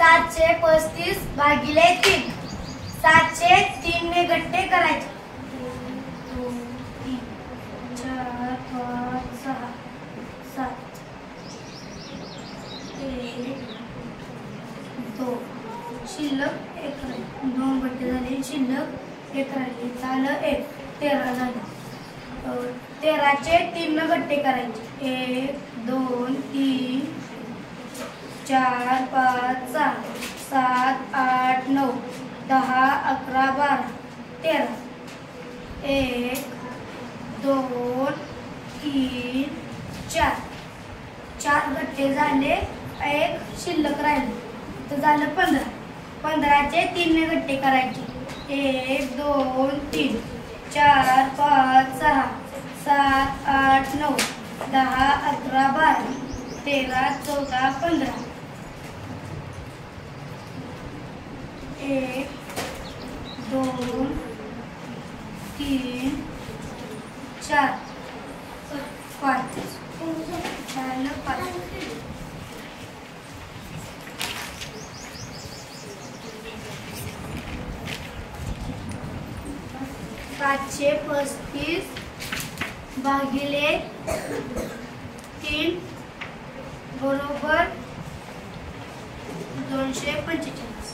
735 भागिले 3. 703 ने गट्टे करायचे. 2 3 4 5 6 7 1 2 शिल्लक 1 राहिले. 2 गट्टे झाले. शिल्लक 1 राहिले. झालं 1. 13 झाले. 13चे 3 गट्टे करायचे. 1 2 3 4 5 6 7 8 9 10 11 12 13. 1 2 3 4. 4 गट्टे झाले. 1 शिल्लक राहिले. तर झालं 15. 15चे 3 गट्टे करायचे. 1 2 3 4 5 6 7 8 9 10 11 12 13 14 15. 1 2 3 4 5 झालं 5. सातशे 35 भागिले 3 बरोबर 245.